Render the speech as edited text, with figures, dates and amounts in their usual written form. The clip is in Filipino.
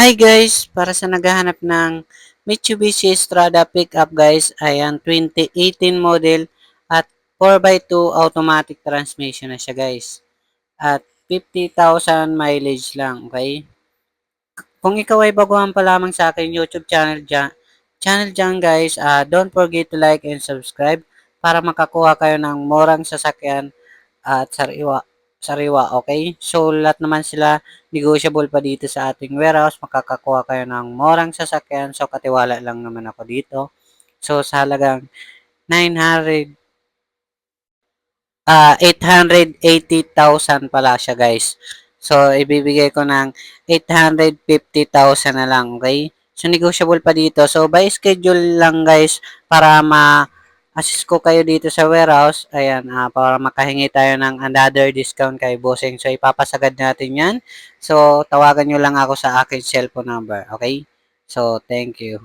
Hi guys! Para sa naghahanap ng Mitsubishi Strada pickup guys, ayan 2018 model at 4x2 automatic transmission na siya guys. At 50,000 mileage lang, okay? Kung ikaw ay baguhan pa lamang sa akin YouTube channel dyan guys, don't forget to like and subscribe para makakuha kayo ng morang sasakyan at sariwa, okay? So, lahat naman sila negotiable pa dito sa ating warehouse. Makakakuha kayo ng morang sasakyan. So, katiwala lang naman ako dito. So, sa halagang 900, 880,000 pala siya, guys. So, ibibigay ko ng 850,000 na lang, okay? So, negotiable pa dito. So, by schedule lang, guys, para assist ko kayo dito sa warehouse. Ayan, para makahingi tayo ng another discount kay Bossing. So, ipapasagad natin yan. So, tawagan nyo lang ako sa akin cellphone number. Okay? So, thank you.